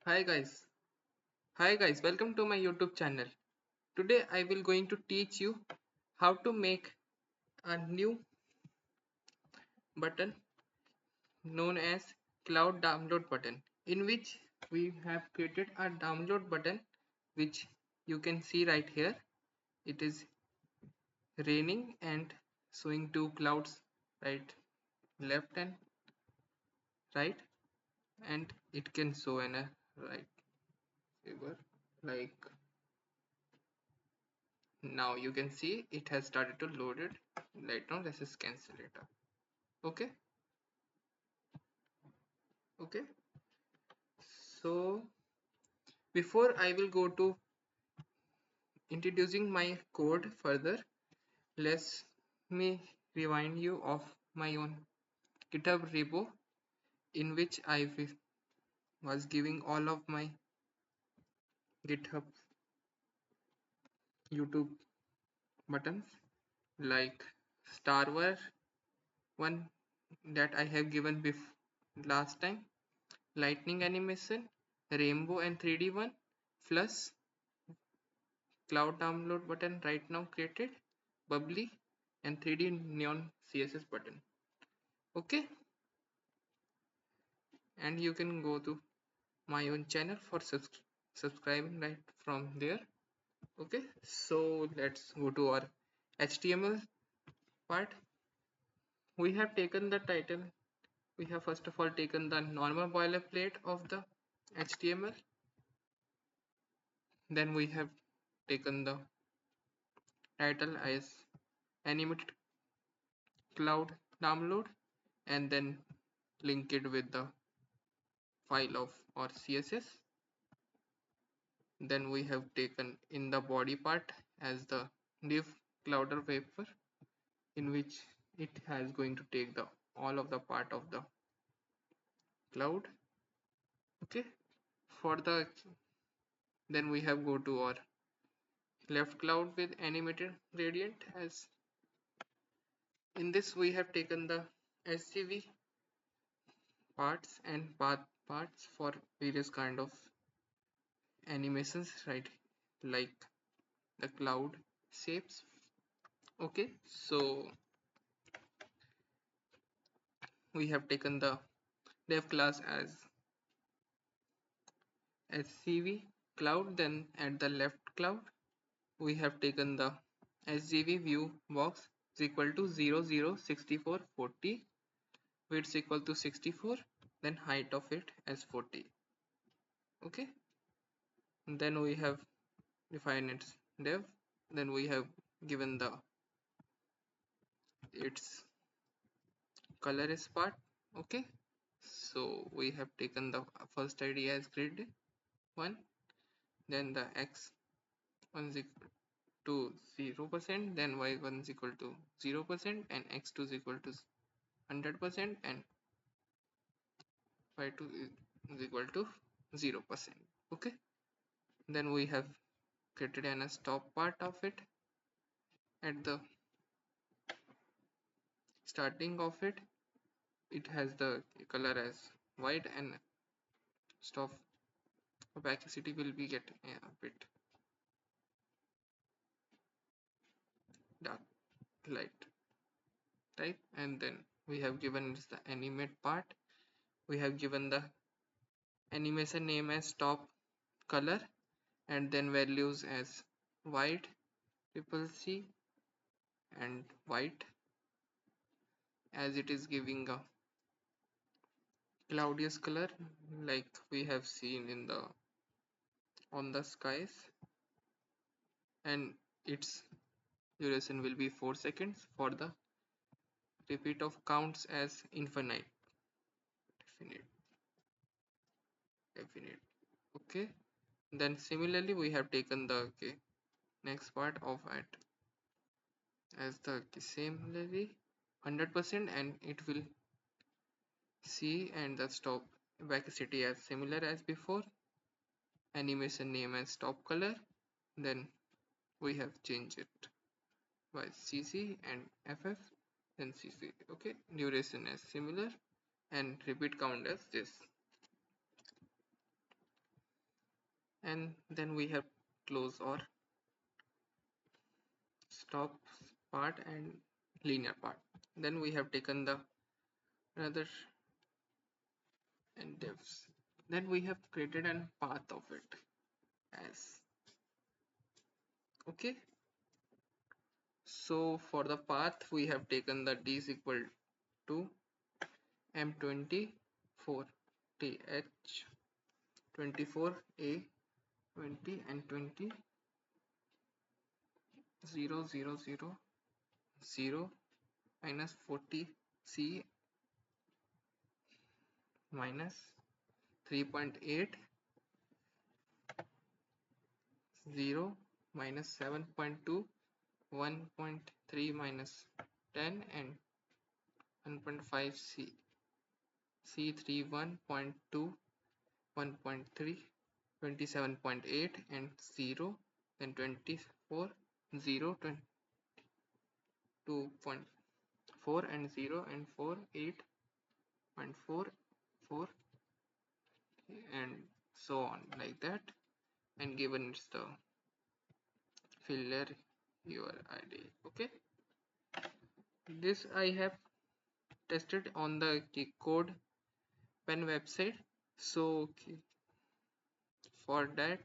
Hi guys. Hi guys, welcome to my YouTube channel. Today I will going to teach you how to make a new button known as cloud download button, in which we have created a download button which you can see right here. It is raining and showing two clouds, right, left and right, and it can show in a right figure like now you can see it has started to load it. Right now let's just cancel it up. Okay, so before I will go to introducing my code further, let me remind you of my own GitHub repo, in which I was giving all of my GitHub YouTube buttons like Starware one that I have given before last time, lightning animation, rainbow and 3D one, plus cloud download button right now created, bubbly, and 3D neon CSS button. Okay, and you can go to my own channel for subscribing right from there. Okay, so let's go to our HTML part. We have taken the title. We have first of all taken the normal boilerplate of the HTML. Then we have taken the title as animated cloud download, and then link it with the file of our CSS. Then we have taken in the body part as the div clouder vapor, in which it has going to take the all of the part of the cloud. Okay, for the then we have go to our left cloud with animated gradient. As in this we have taken the SVG parts and path parts for various kind of animations, right, like the cloud shapes. Okay, so we have taken the dev class as SVG cloud. Then at the left cloud we have taken the SGV view box is equal to 0 0 64 40, width equal to 64, then height of it as 40. Okay, and then we have defined its dev. Then we have given the its color is part. Okay, so we have taken the first id as grid 1, then the x1 is equal to 0%, then y1 is equal to 0%, and x2 is equal to 100%, and y2 is equal to 0%. Okay, then we have created an stop part of it at the starting of it. It has the color as white, and stop opacity will be get a bit dark light type. And then we have given is the animate part. We have given the animation name as top color, and then values as white, triple C, and white, as it is giving a cloudiest color like we have seen in the on the skies. And its duration will be 4 seconds for the repeat of counts as infinite, definite, definite. Okay, then similarly we have taken the next part of it as the similarly 100%, and it will see, and the stop opacity as similar as before, animation name as top color. Then we have changed it by CC and FF, then CC. Okay, duration as similar, and repeat count as this. and then we have close or stop part and linear part. Then we have taken the another and divs. Then we have created a path of it as okay. So for the path we have taken the d is equal to m24 th 24 a 20 and 20 0 0 0 0 minus 40 c minus 3.8 0 minus 7.2 1.3 minus 10 and 1.5 c c3 1.2 1.3 27.8 and 0 then 24 0 22.4 and 0 and 4 8.4 4 and so on like that, and given it's the filler your id. Okay, this I have tested on the code pen website. So okay, for that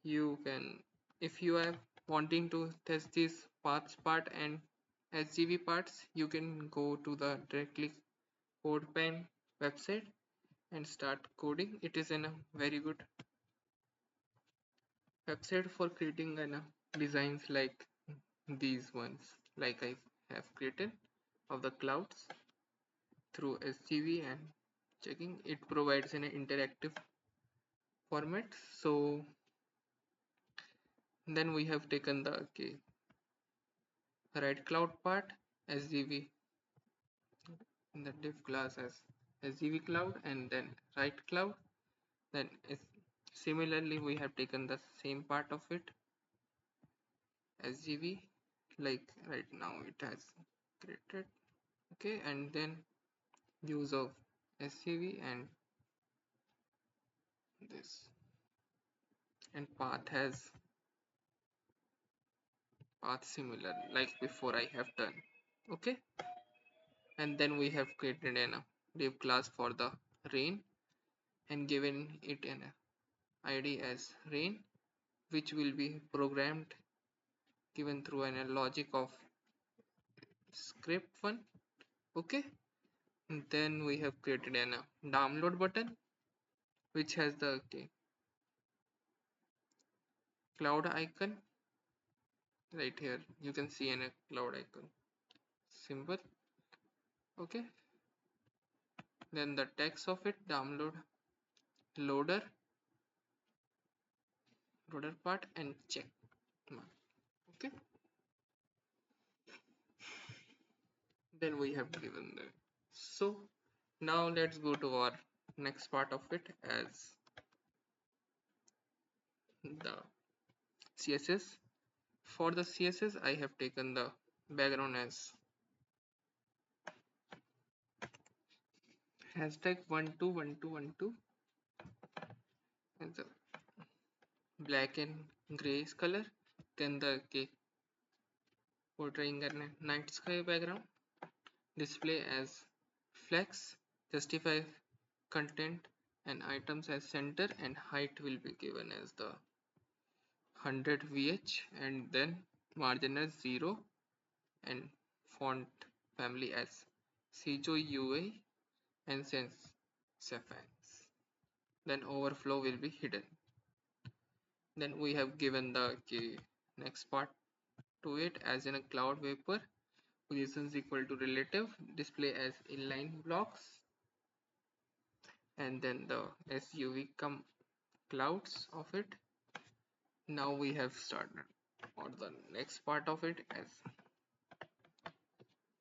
you can, if you are wanting to test this paths part and SGV parts, you can go to the directly CodePen website and start coding. It is a very good website for creating designs like these ones, like I have created of the clouds through SGV and checking. It provides an interactive format. So then we have taken the right cloud part SGV in the div class as SGV cloud, and then right cloud. Then similarly we have taken the same part of it SGV, like right now it has created. Okay, and then use of SGV and this, and path has path similar like before I have done. Okay, and then we have created an div class for the rain and given it an id as rain, which will be programmed given through a logic of script one. Okay, and then we have created an download button which has the cloud icon right here. You can see a cloud icon symbol. Okay, then the text of it download loader part and check mark. Okay, then we have given the, so now let's go to our next part of it as the CSS. For the CSS I have taken the background as hashtag 121212 and the black and gray color, then the portraying a night sky background, display as flex, justify content and items as center, and height will be given as the 100 VH, and then margin as 0, and font family as Cijo UI and sans serif. Then overflow will be hidden. Then we have given the next part to it as in a cloud vapor, positions equal to relative, display as inline blocks, and then the SUV clouds of it. Now we have started on the next part of it as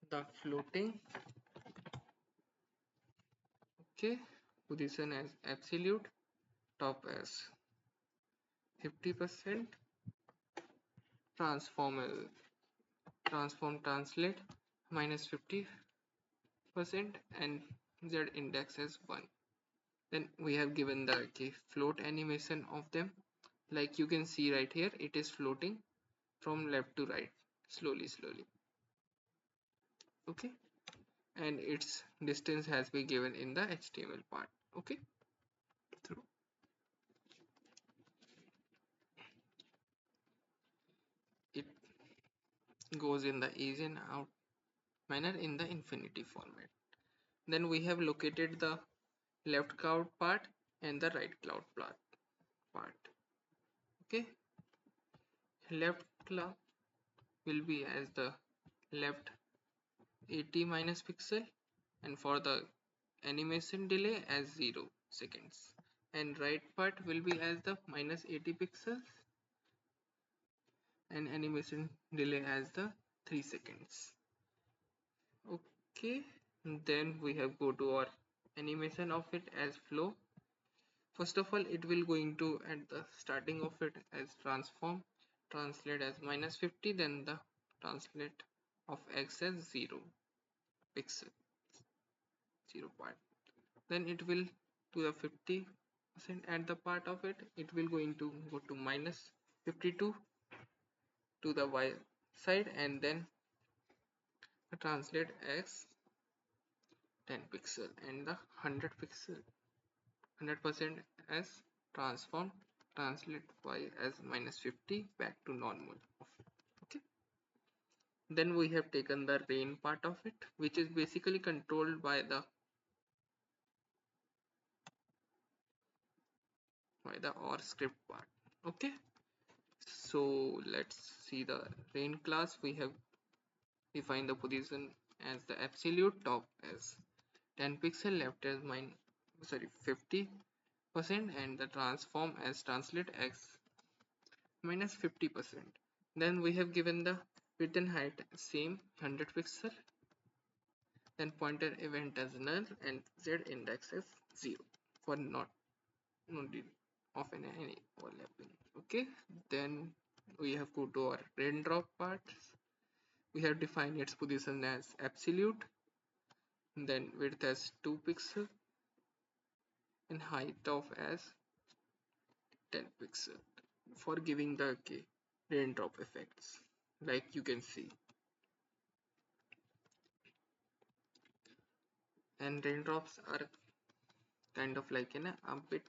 the floating. Okay, position as absolute, top as 50%, transform translate minus 50%, and Z index as 1. Then we have given the float animation of them. Like you can see right here, it is floating from left to right, slowly. Okay, and its distance has been given in the HTML part. Okay, through it goes in the easy and out manner in the infinity format. Then we have located the left cloud part and the right cloud part. Okay, left cloud will be as the left 80 minus pixel, and for the animation delay as 0 seconds, and right part will be as the minus 80 pixels and animation delay as the 3 seconds. Okay, then we have go to our animation of it as flow. First of all, it will going to at the starting of it as transform, translate as minus 50, then the translate of x as 0 pixel, 0 part. Then it will to the 50% at the part of it, it will going to go to minus 52 to the y side, and then translate as 10 pixel, and the 100 pixel 100% as transform, translate y as minus 50 back to normal. Okay, then we have taken the rain part of it, which is basically controlled by the or script part. Okay, so let's see the rain class. We have defined the position as the absolute, top as 10 pixel, left as 50%, and the transform as translate x minus 50%. Then we have given the width and height same 100 pixel, then pointer event as null and z index as 0 for not no need of any overlapping. Okay, then we have go to our raindrop part. We have defined its position as absolute, then width as 2 pixel and height of as 10 pixel for giving the raindrop effects. Like you can see, and raindrops are kind of like in a bit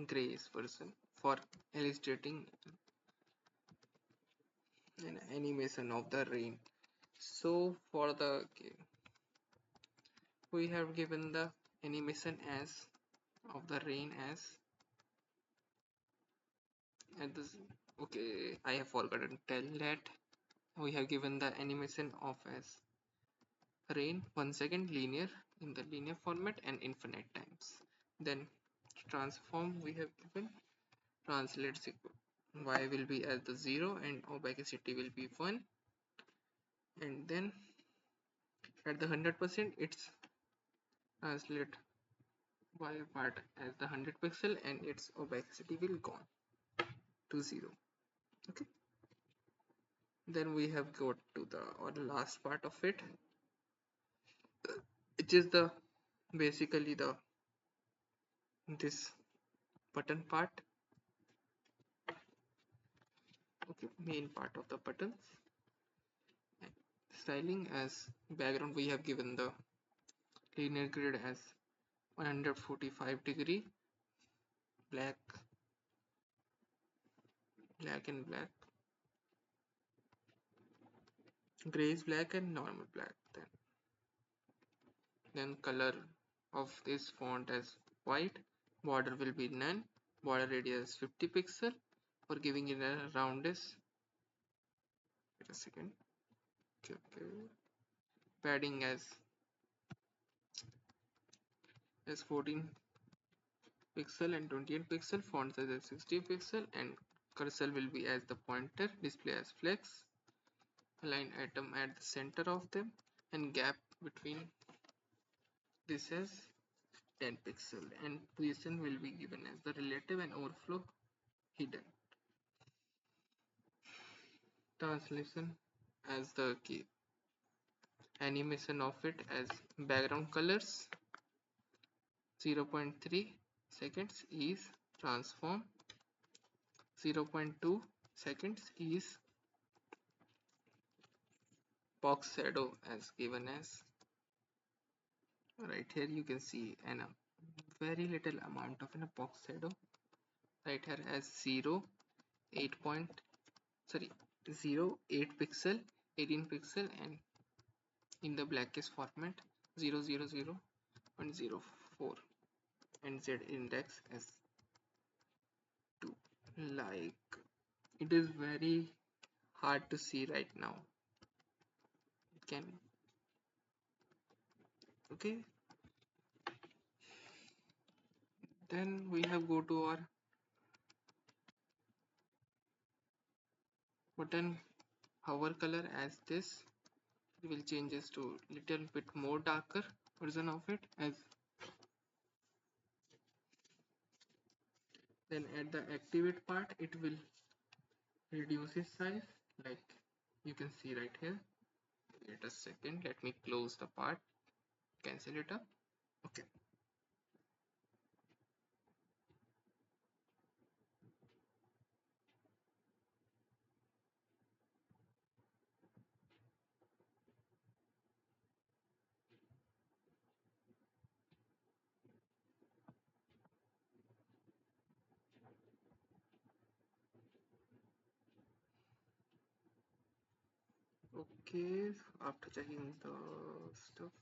grayish version for illustrating an animation of the rain. So for the we have given the animation as of the rain as at this. Okay, I have forgotten to tell that we have given the animation of as rain 1 second linear in the linear format and infinite times. Then transform we have given translate y will be as the 0 and opacity will be 1, and then at the 100% it's translate y part as the 100 pixel and its opacity will gone to 0. Okay, then we have got to the or last part of it, which is the basically the this button part. Okay, main part of the buttons. Styling as background, we have given the linear grid as 145 degree, black and black, gray is black and normal black. Then color of this font as white, border will be none, border radius 50 pixel for giving it a roundness. Wait a second. Okay. Padding as 14 pixel and 28 pixel, font size as 60 pixel, and cursor will be as the pointer, display as flex, align atom at the center of them, and gap between this as 10 pixel, and position will be given as the relative and overflow hidden. Translation as the key, animation of it as background colors 0.3, seconds is transform, 0.2 seconds is box shadow as given as right here. You can see an very little amount of a box shadow right here as 8 point, sorry, 8 pixel, 18 pixel, and in the blackest format 000.04 and z index as 2. Like, it is very hard to see right now. It can, okay. Then we have go to our button hover color as this. We will change this to little bit more darker version of it, as then at the activate part it will reduce its size, like you can see right here. Wait a second, let me close the part, cancel it up. Okay, okay. After checking the stuff,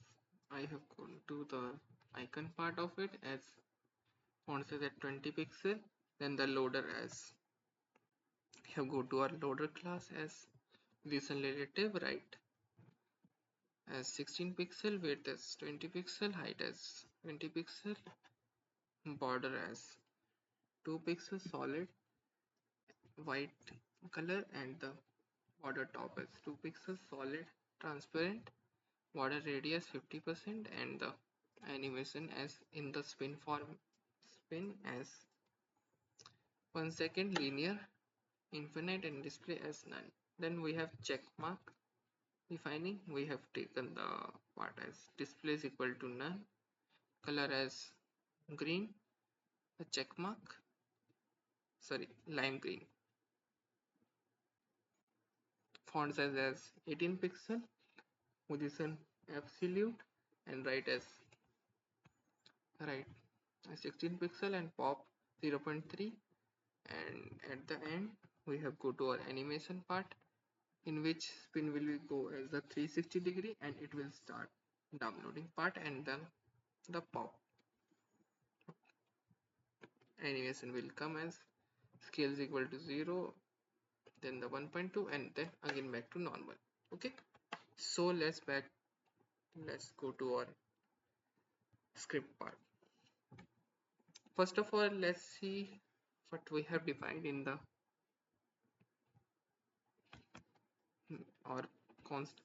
I have gone to the icon part of it, as font size at 20 pixel. Then the loader, as have go to our loader class as visual relative, right, as 16 pixel, width as 20 pixel, height as 20 pixel, border as 2 pixels solid white color, and the border top as 2 pixels solid transparent, border radius 50%, and the animation as in the spin form, spin as 1 second, linear, infinite, and display as none. Then we have check mark defining. We have taken the part as display is equal to none, color as green, a check mark, sorry, lime green, font size as 18 pixel, position absolute, and right as 16 pixel, and pop 0.3. And at the end we have go to our animation part, in which spin will go as the 360 degree, and it will start downloading part, and then the pop animation will come as scale is equal to 0, then the 1.2, and then again back to normal. Okay, so let's go to our script part. First of all, let's see what we have defined in the or const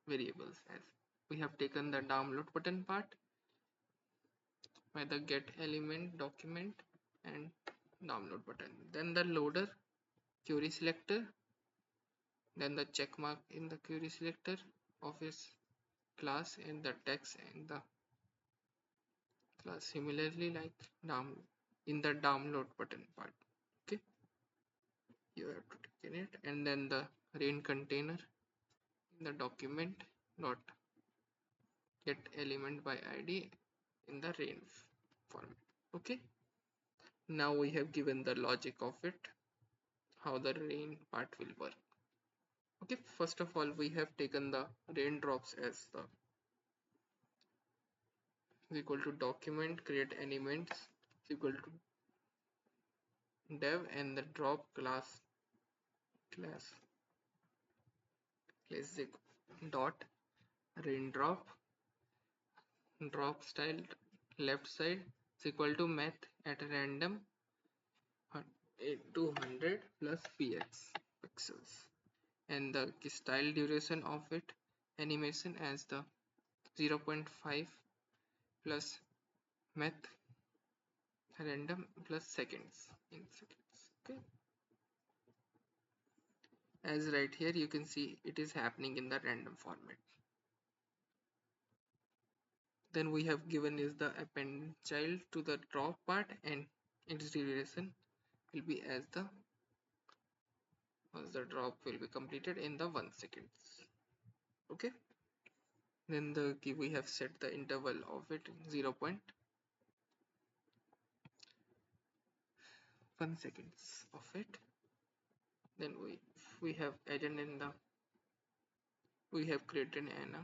variables, as we have taken the download button part by the get element document and download button, then the loader query selector, then the check mark in the query selector of its class, and the text and the class similarly like down in the download button part. Okay, you have to take in it, and then the rain container in the document dot get element by id in the rain format. Okay, now we have given the logic of it, how the rain part will work. Okay, first of all we have taken the raindrops as the is equal to document create elements is equal to dev, and the drop class classic dot raindrop drop style left side is equal to math at random 200 plus px pixels, and the style duration of it animation as the 0.5 plus math random plus seconds in seconds. Okay, as right here you can see it is happening in the random format. Then we have given is the append child to the drop part, and its duration will be as the once the drop will be completed in the 1 seconds. Okay, then the key we have set the interval of it 0.1 seconds of it. Then we have added in the we have created an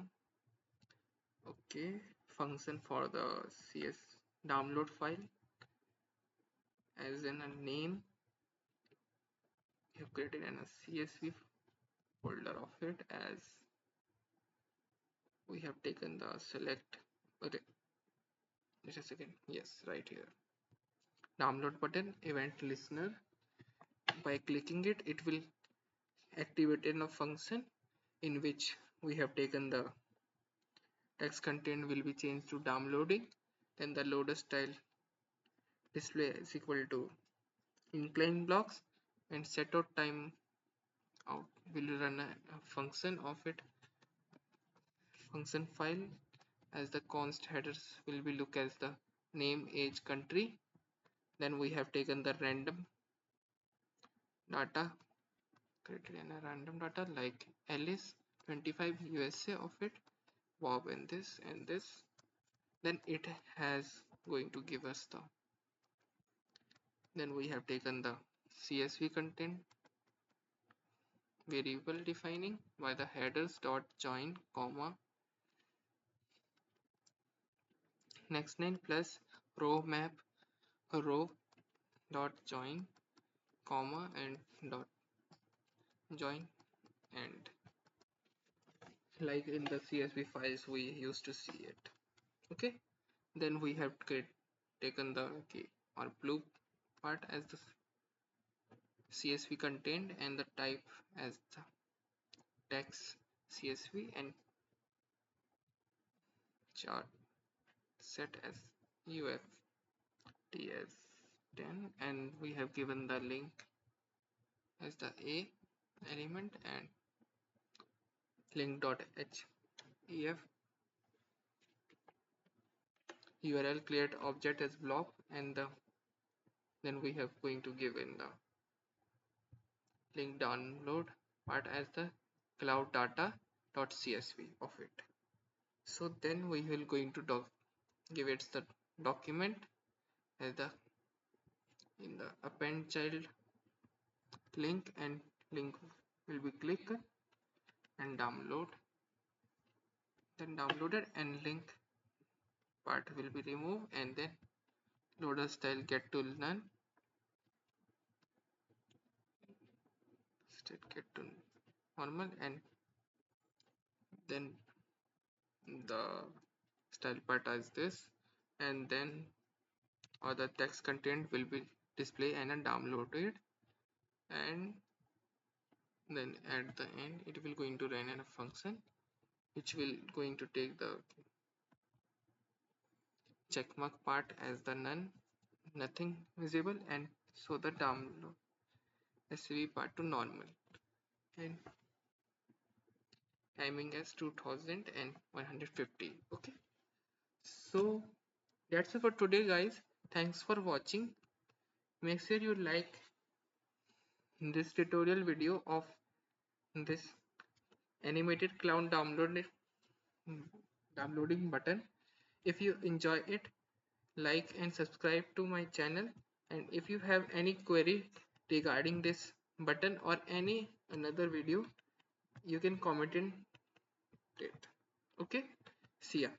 okay function for the CS download file, as in a name. We have created a CSV folder of it, as we have taken the select, okay, just a second, yes, right here, download button event listener. By clicking it, it will activate in a function in which we have taken the text content will be changed to downloading. Then the loader style display is equal to incline blocks, and set out time out will run a function of it function file, as the const headers will be look as the name, age, country. Then we have taken the random data, created in a random data like Alice 25 USA of it, Bob, and this. Then it has going to give us the, then we have taken the CSV content variable defining by the headers dot join comma next name plus row map row dot join comma and dot join, and like in the CSV files we used to see it. Okay, then we have taken the key or blue part as the CSV content, and the type as the text CSV, and chart set as UFTS10, and we have given the link as the A element, and link.href URL create object as blob, and then we have going to give in the link download part as the cloud data.csv of it. So then we will going to give it the document as the in the append child link, and link will be click and download, then downloaded, and link part will be removed, and then loader style get to none, state get to normal, and then the style part as this, and then other text content will be displayed and downloaded, and then at the end it will going to run a function which will going to take the checkmark part as the none, nothing visible, and so the download SVG part to normal, and timing as 2150. Okay, so that's it for today guys. Thanks for watching. Make sure you like this tutorial video of this animated clown downloading button. If you enjoy it, like and subscribe to my channel, and if you have any query regarding this button or any another video, you can comment in it. Okay, see ya.